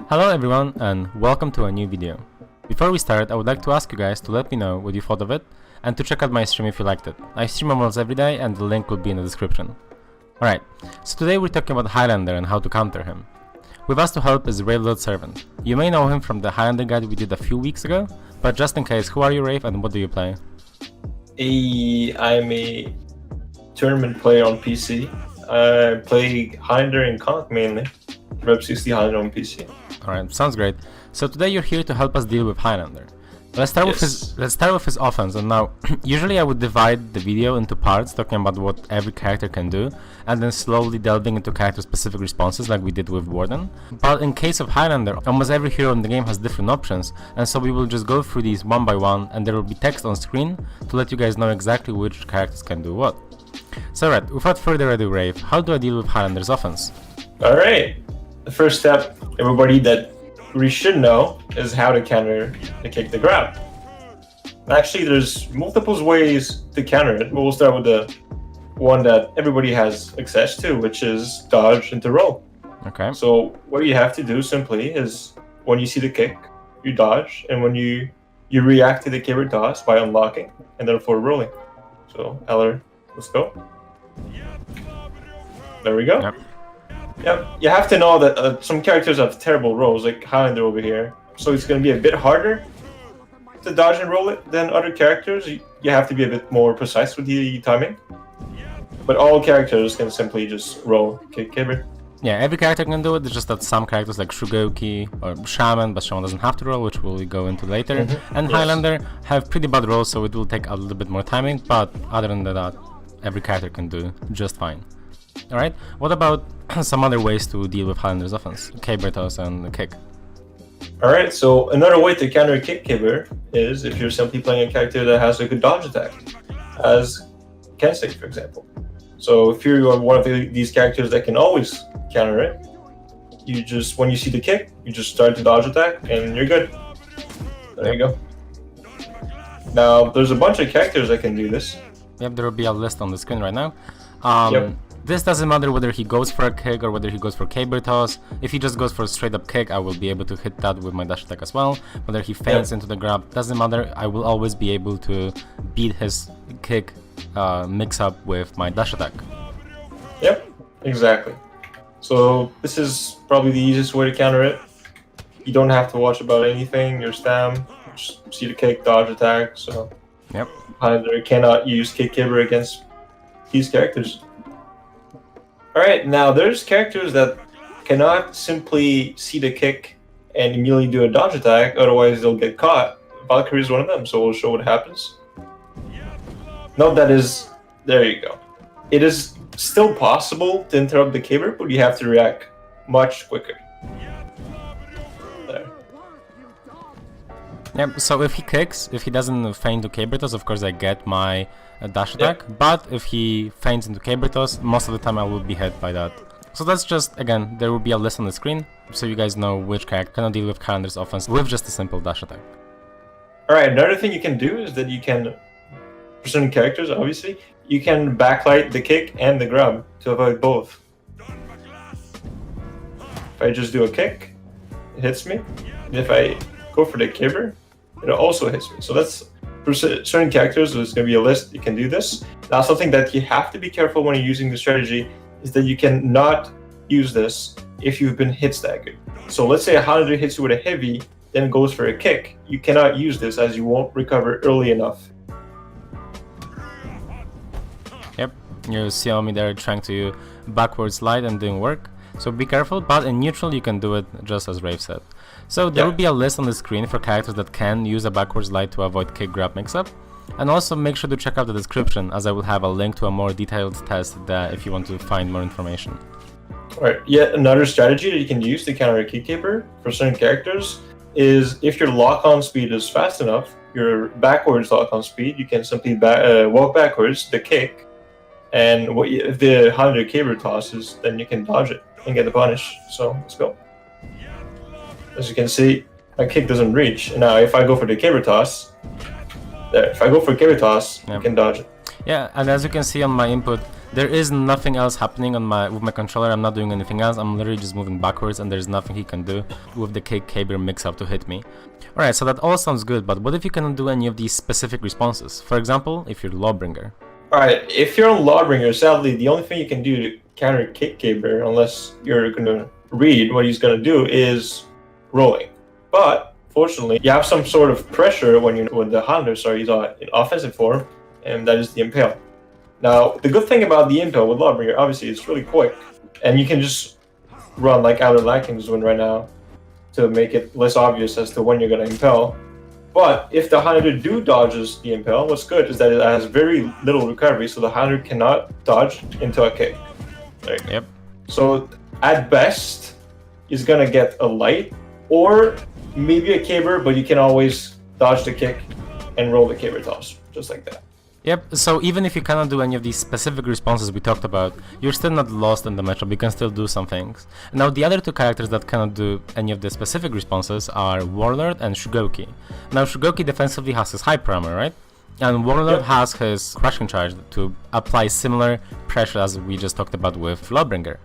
Hello everyone and welcome to a new video. Before we start, I would like to ask you guys to let me know what you thought of it and to check out my stream if you liked it. I stream almost every day and the link will be in the description. Alright, so today we're talking about Highlander and how to counter him. With us to help is Ravelord Servant. You may know him from the Highlander guide we did a few weeks ago, but just in case, who are you, Rave, and what do you play? I'm a tournament player on PC. I play Highlander and Conk mainly. Rep 60 Highlander on PC. Alright, sounds great. So today you're here to help us deal with Highlander. Let's start with his offense, and now usually I would divide the video into parts talking about what every character can do and then slowly delving into character specific responses like we did with Warden. But in case of Highlander, almost every hero in the game has different options, and so we will just go through these one by one and there will be text on screen to let you guys know exactly which characters can do what. So right, without further ado, Rave, how do I deal with Highlander's offense? Alright, the first step, everybody that we should know is how to counter the kick the grab. Actually, there's multiple ways to counter it, but we'll start with the one that everybody has access to, which is dodge into roll. Okay. So what you have to do simply is when you see the kick, you dodge, and when you react to the caber toss by unlocking and therefore rolling. So Eller, let's go. There we go. Yep. Yep, you have to know that some characters have terrible rolls, like Highlander over here. So it's going to be a bit harder to dodge and roll it than other characters. You have to be a bit more precise with the timing. But all characters can simply just roll, kick, caber. Yeah, every character can do it, it's just that some characters like Shugoki or Shaman, but Shaman doesn't have to roll, which we'll go into later. And yes. Highlander have pretty bad rolls, so it will take a little bit more timing, but other than that, every character can do just fine. Alright, what about some other ways to deal with Highlander's offense? Caber toss and kick. Alright, so another way to counter kick caber is if you're simply playing a character that has a good dodge attack, as Kensei, for example. So if you're one of these characters that can always counter it, you just, when you see the kick, you just start the dodge attack and you're good. There you go. Now, there's a bunch of characters that can do this. Yep, there will be a list on the screen right now. Yep. This doesn't matter whether he goes for a kick or whether he goes for caber toss. If he just goes for a straight up kick, I will be able to hit that with my dash attack as well. Whether he feints into the grab, doesn't matter. I will always be able to beat his kick mix up with my dash attack. Yep, exactly. So this is probably the easiest way to counter it. You don't have to watch about anything, your stam, just see the kick, dodge attack. So yep. Highlander cannot use kick caber against these characters. Alright, now there's characters that cannot simply see the kick and immediately do a dodge attack, otherwise they'll get caught. Valkyrie is one of them, so we'll show what happens. Note that is, there you go. It is still possible to interrupt the caber, but you have to react much quicker. There. Yep, so if he kicks, if he doesn't feint to caber toss, of course I get my dash attack, but if he feints into caber toss, most of the time I will be hit by that. So that's just, again, there will be a list on the screen, so you guys know which character can deal with Highlander's offense with just a simple dash attack. Alright, another thing you can do is that you can, for certain characters obviously, you can backlight the kick and the grab to avoid both. If I just do a kick, it hits me, and if I go for the caber, it also hits me. So that's, for certain characters, there's going to be a list, you can do this. Now, something that you have to be careful when you're using the strategy is that you cannot use this if you've been hit staggered. So let's say a Highlander hits you with a heavy, then goes for a kick. You cannot use this as you won't recover early enough. Yep, you see me there trying to backward slide and didn't work. So be careful, but in neutral you can do it just as Rave said. So there will be a list on the screen for characters that can use a backward slide to avoid kick grab mix-up. And also make sure to check out the description, as I will have a link to a more detailed test there if you want to find more information. Alright, yet another strategy that you can use to counter a kick caber for certain characters is if your lock-on speed is fast enough, your backwards lock-on speed, you can simply walk backwards, the kick, and if the Highlander caber tosses, then you can dodge it and get the punish. So let's go. As you can see, my kick doesn't reach. And now if I go for the caber toss, there. If I go for caber toss, you can dodge it. Yeah, and as you can see on my input, There is nothing else happening on with my controller. I'm not doing anything else. I'm literally just moving backwards, and there's nothing he can do with the kick caber mix-up to hit me. Alright, so that all sounds good, but what if you cannot do any of these specific responses? For example, if you're Lawbringer. Alright, if you're on Lawbringer, sadly, the only thing you can do to counter kick caber, unless you're going to read what he's going to do, is rolling. But fortunately, you have some sort of pressure when the Highlander starts in offensive form, and that is the impale. Now, the good thing about the impale with Lawbringer, obviously, it's really quick, and you can just run like Alernakin is doing right now to make it less obvious as to when you're going to impale. But if the Highlander dodges the impale, what's good is that it has very little recovery, so the Highlander cannot dodge into a kick. Right? Yep. So at best, he's gonna get a light or maybe a caber, but you can always dodge the kick and roll the caber toss, just like that. Yep, so even if you cannot do any of these specific responses we talked about, you're still not lost in the matchup, you can still do some things. Now the other two characters that cannot do any of the specific responses are Warlord and Shugoki. Now Shugoki defensively has his Hyper Armor, right? And Warlord has his Crushing Charge to apply similar pressure as we just talked about with Lawbringer.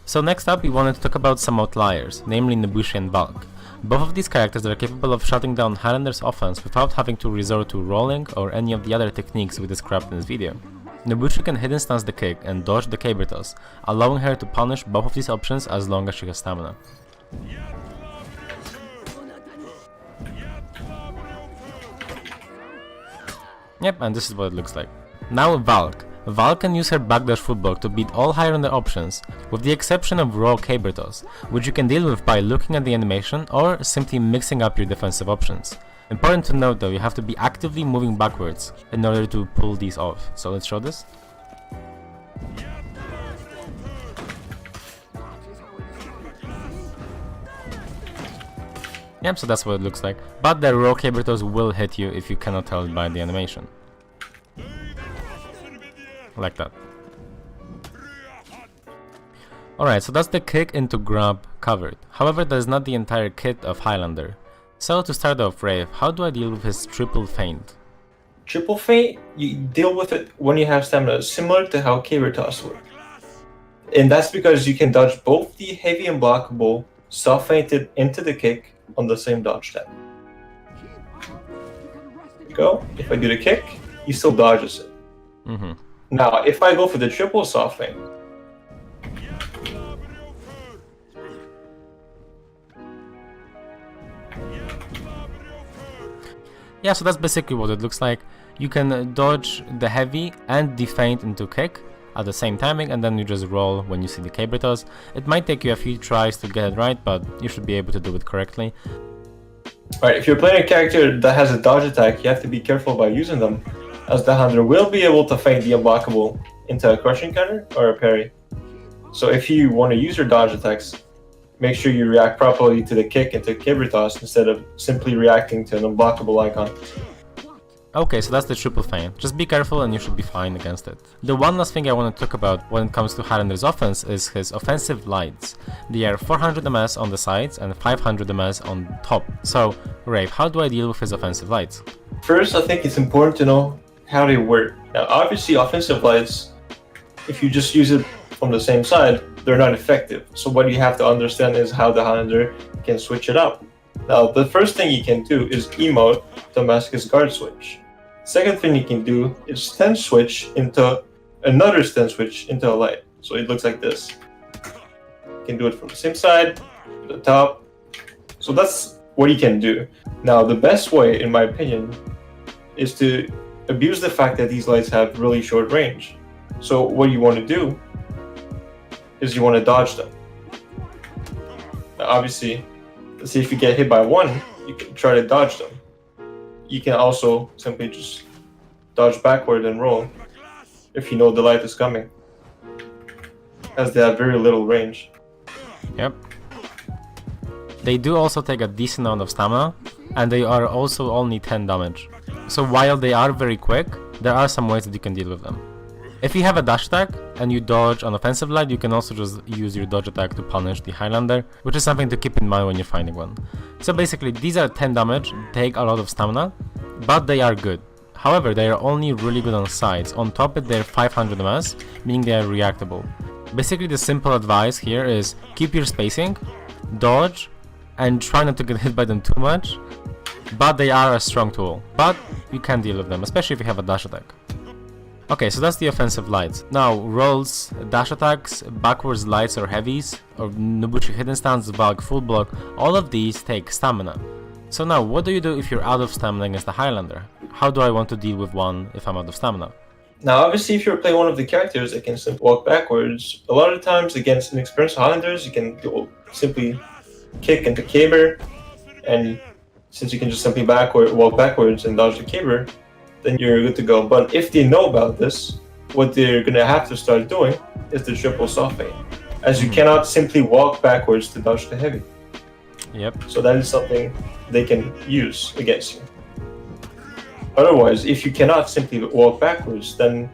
So next up we wanted to talk about some outliers, namely Nobushi and Valk. Both of these characters are capable of shutting down Highlander's offense without having to resort to rolling or any of the other techniques we described in this video. Nobushi can hidden stance the kick and dodge the caber toss, allowing her to punish both of these options as long as she has stamina. Yep, and this is what it looks like. Now Valk. Valk can use her backdash footblock to beat all Highlander options, with the exception of raw caber toss, which you can deal with by looking at the animation or simply mixing up your defensive options. Important to note though, you have to be actively moving backwards in order to pull these off. So let's show this. Yep, so that's what it looks like. But the raw caber toss will hit you if you cannot tell it by the animation. Like that. Alright, so that's the kick into grab covered. However, that is not the entire kit of Highlander. So to start off, Rave, how do I deal with his triple feint? Triple feint, you deal with it when you have stamina, similar to how caber toss would. And that's because you can dodge both the heavy and blockable soft feinted into the kick on the same dodge step. Go. If I do the kick, he still dodges it. Now, if I go for the triple soft feint, yeah, so that's basically what it looks like. You can dodge the heavy and the feint into kick at the same timing, and then you just roll when you see the caber toss. It might take you a few tries to get it right, but you should be able to do it correctly. Alright, if you're playing a character that has a dodge attack, you have to be careful about using them, as the Highlander will be able to feint the unblockable into a crushing counter or a parry. So if you want to use your dodge attacks, make sure you react properly to the kick into caber toss instead of simply reacting to an unblockable icon. Okay, so that's the triple feint. Just be careful and you should be fine against it. The one last thing I want to talk about when it comes to Highlander's offense is his offensive lights. They are 400 ms on the sides and 500 ms on top. So, Rave, how do I deal with his offensive lights? First, I think it's important to know how they work. Now, obviously, offensive lights, if you just use it from the same side, they're not effective. So what you have to understand is how the Highlander can switch it up. Now, the first thing you can do is emote to mask his guard switch. Second thing you can do is stance switch into another stance switch into a light. So it looks like this. You can do it from the same side, to the top. So that's what you can do. Now, the best way, in my opinion, is to abuse the fact that these lights have really short range. So what you want to do is you want to dodge them. Now, obviously, let's see if you get hit by one, you can try to dodge them. You can also simply just dodge backward and roll if you know the light is coming, as they have very little range. Yep. They do also take a decent amount of stamina, and they are also only 10 damage. So while they are very quick, there are some ways that you can deal with them. If you have a dash attack and you dodge an offensive light, you can also just use your dodge attack to punish the Highlander, which is something to keep in mind when you're finding one. So basically, these are 10 damage, take a lot of stamina, but they are good. However, they are only really good on sides. On top of their 500 MS, meaning they are reactable. Basically, the simple advice here is keep your spacing, dodge, and try not to get hit by them too much. But they are a strong tool, but you can deal with them, especially if you have a dash attack. Okay, so that's the offensive lights. Now, rolls, dash attacks, backwards lights or heavies, or Nobushi hidden stance, bulk, full block, all of these take stamina. So now, what do you do if you're out of stamina against the Highlander? How do I want to deal with one if I'm out of stamina? Now, obviously, if you're playing one of the characters that can simply walk backwards, a lot of times against inexperienced Highlanders, you can simply kick into caber, and since you can just simply walk backwards and dodge the caber, then you're good to go. But if they know about this, what they're going to have to start doing is the triple soft feint, as you cannot simply walk backwards to dodge the heavy. Yep. So that is something they can use against you. Otherwise, if you cannot simply walk backwards, then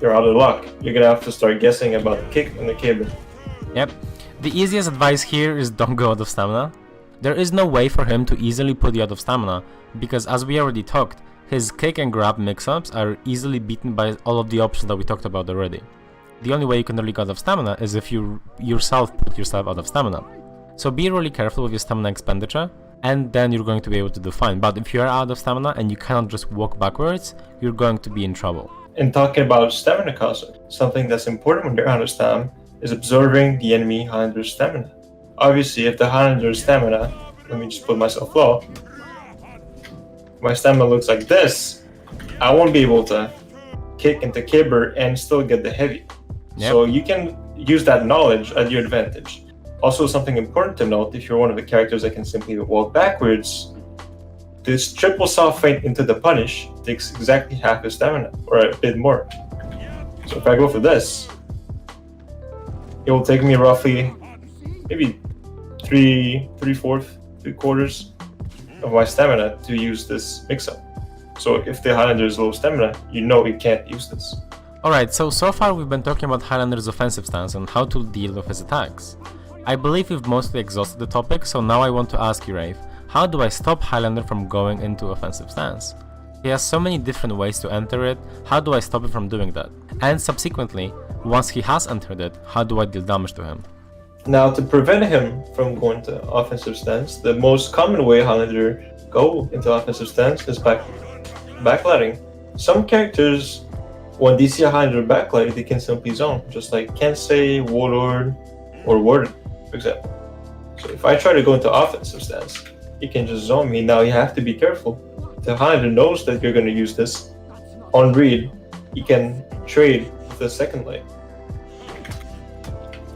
you're out of luck. You're going to have to start guessing about the kick and the caber. Yep. The easiest advice here is don't go out of stamina. There is no way for him to easily put you out of stamina, because as we already talked, his kick and grab mix-ups are easily beaten by all of the options that we talked about already. The only way you can really go out of stamina is if you yourself put yourself out of stamina. So be really careful with your stamina expenditure, and then you're going to be able to do fine. But if you are out of stamina and you cannot just walk backwards, you're going to be in trouble. And talking about stamina cost, something that's important when you're out of stamina is observing the enemy Highlander's stamina. Obviously, if the Highlander's stamina, let me just put myself low, my stamina looks like this, I won't be able to kick into caber and still get the heavy. Yep. So you can use that knowledge at your advantage. Also, something important to note, if you're one of the characters that can simply walk backwards, this triple soft feint into the punish takes exactly half his stamina, or a bit more. So if I go for this, it will take me roughly maybe three quarters of my stamina to use this mix-up. So if the Highlander is low stamina, you know you can't use this. Alright, so far we've been talking about Highlander's offensive stance and how to deal with his attacks. I believe we've mostly exhausted the topic, so now I want to ask you, Rafe, how do I stop Highlander from going into offensive stance? He has so many different ways to enter it, how do I stop him from doing that? And subsequently, once he has entered it, how do I deal damage to him? Now, to prevent him from going to offensive stance, the most common way Highlander go into offensive stance is backlighting. Some characters, when they see a Highlander backlight, they can simply zone, just like Kensei, Warlord, or Warden, for example. So if I try to go into offensive stance, he can just zone me. Now you have to be careful. The Highlander knows that you're going to use this. On read, he can trade with the second light.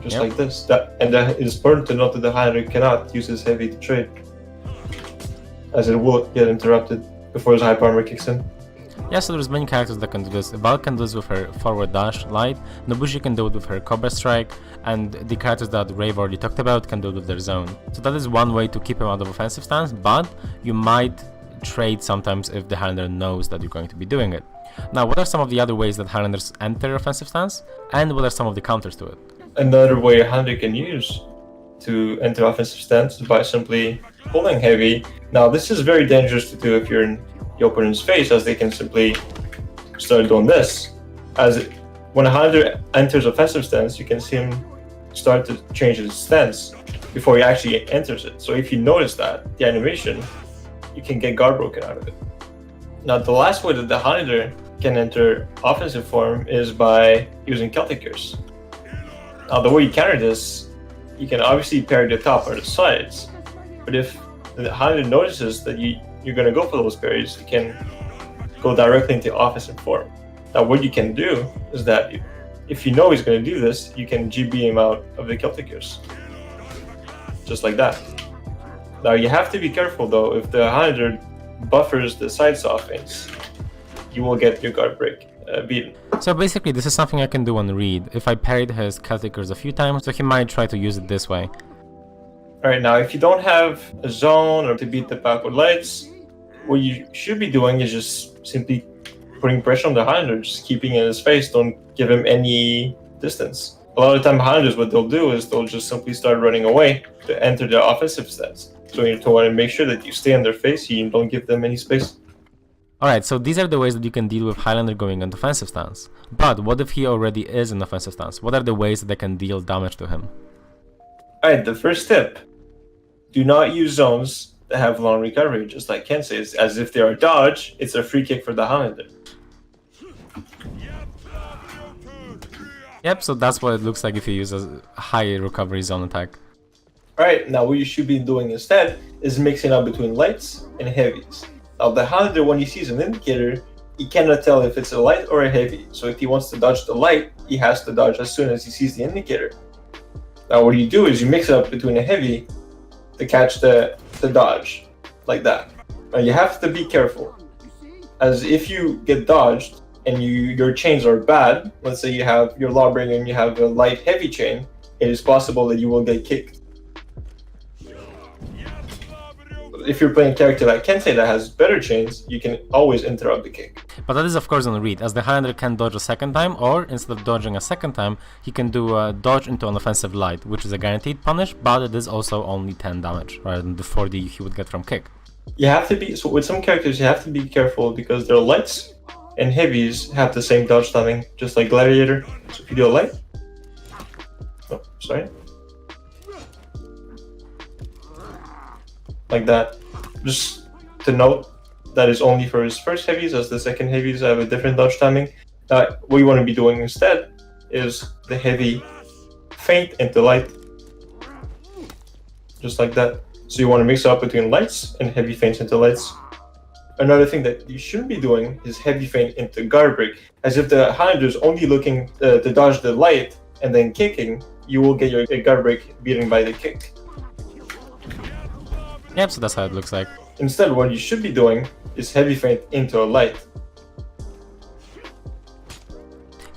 Just like this. That is important to note that the Highlander cannot use his heavy to trade, as it will get interrupted before his hype armor kicks in. Yeah, so there's many characters that can do this. Valk can do this with her forward dash light, Nobushi can do it with her Cobra Strike, and the characters that Rave already talked about can do it with their zone. So that is one way to keep him out of offensive stance, but you might trade sometimes if the Highlander knows that you're going to be doing it. Now, what are some of the other ways that Highlanders enter offensive stance, and what are some of the counters to it? Another way a Highlander can use to enter offensive stance is by simply pulling heavy. Now, this is very dangerous to do if you're in the opponent's face, as they can simply start doing this. When a Highlander enters offensive stance, you can see him start to change his stance before he actually enters it. So if you notice that, the animation, you can get guard broken out of it. Now, the last way that the Highlander can enter offensive form is by using Celtic Curse. Now, the way you counter this, you can obviously parry the top or the sides, but if the Highlander notices that you're going to go for those parries, you can go directly into offensive form. Now, what you can do is that if you know he's going to do this, you can GB him out of the Celtic Curse. Just like that. Now, you have to be careful though, if the Highlander buffers the side soft feints, you will get your guard break beaten. So basically, this is something I can do on read. If I parried his Celtic Curse a few times, so he might try to use it this way. Alright, now if you don't have a zone or to beat the backward lights, what you should be doing is just simply putting pressure on the Highlander, just keeping in his face, don't give him any distance. A lot of the time, Highlanders, what they'll do is they'll just simply start running away to enter the offensive stance. So you want to make sure that you stay on their face, you don't give them any space. Alright, so these are the ways that you can deal with Highlander going into offensive stance. But what if he already is in offensive stance? What are the ways that they can deal damage to him? Alright, the first tip. Do not use zones that have long recovery, just like Ken says. As if they are dodge, it's a free kick for the Highlander. Yep, so that's what it looks like if you use a high recovery zone attack. Alright, now what you should be doing instead is mixing up between lights and heavies. Now the Highlander, when he sees an indicator, he cannot tell if it's a light or a heavy. So if he wants to dodge the light, he has to dodge as soon as he sees the indicator. Now what you do is you mix it up between a heavy to catch the dodge, like that. Now you have to be careful, as if you get dodged and your chains are bad, let's say you have your Lawbringer and you have a light heavy chain, it is possible that you will get kicked. If you're playing a character like Kensei that has better chains, you can always interrupt the kick. But that is of course on read, as the Highlander can dodge a second time, or instead of dodging a second time, he can do a dodge into an offensive light, which is a guaranteed punish, but it is also only 10 damage, rather than the 40 he would get from kick. You have to be, so with some characters you have to be careful because their lights and heavies have the same dodge timing, just like Gladiator. So if you do a light, oh, sorry. Like that. Just to note, that is only for his first heavies, as the second heavies have a different dodge timing. What you want to be doing instead is the heavy feint into light. Just like that. So you want to mix up between lights and heavy feints into lights. Another thing that you shouldn't be doing is heavy feint into guard break, as if the Highlander is only looking to dodge the light and then kicking, you will get your guard break beaten by the kick. Yep, so that's how it looks like. Instead, what you should be doing is heavy feint into a light.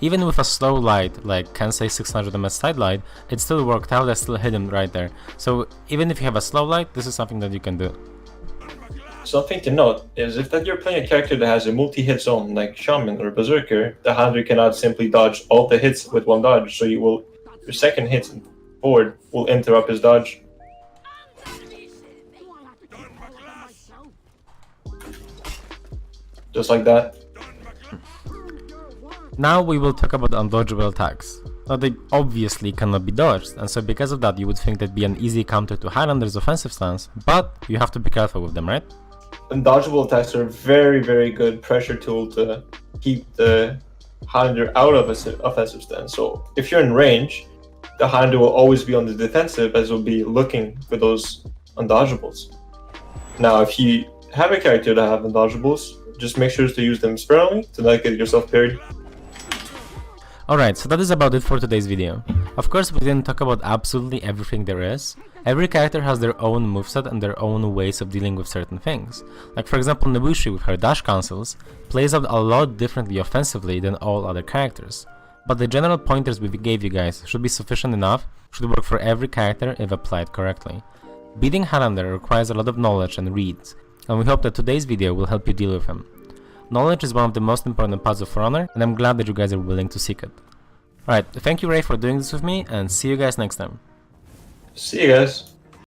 Even with a slow light, like Kensei 600 ms side light, it still worked out, I still hit him right there. So even if you have a slow light, this is something that you can do. Something to note is if that you're playing a character that has a multi-hit zone like Shaman or Berserker, the Highlander cannot simply dodge all the hits with one dodge, so your second hit forward will interrupt his dodge. Just like that. Now we will talk about undodgeable attacks. Now they obviously cannot be dodged, and so because of that you would think they'd be an easy counter to Highlander's offensive stance, but you have to be careful with them, right? Undodgeable attacks are a very, very good pressure tool to keep the Highlander out of an offensive stance. So if you're in range, the Highlander will always be on the defensive, as will be looking for those undodgeables. Now if you have a character that have undodgeables, just make sure to use them sparingly to not get yourself parried. Alright, so that is about it for today's video. Of course we didn't talk about absolutely everything there is. Every character has their own moveset and their own ways of dealing with certain things. Like for example Nobushi with her dash cancels plays out a lot differently offensively than all other characters. But the general pointers we gave you guys should be sufficient enough, should work for every character if applied correctly. Beating Highlander requires a lot of knowledge and reads, and we hope that today's video will help you deal with him. Knowledge is one of the most important parts of For Honor, and I'm glad that you guys are willing to seek it. Alright, thank you Ray for doing this with me, and see you guys next time. See you guys.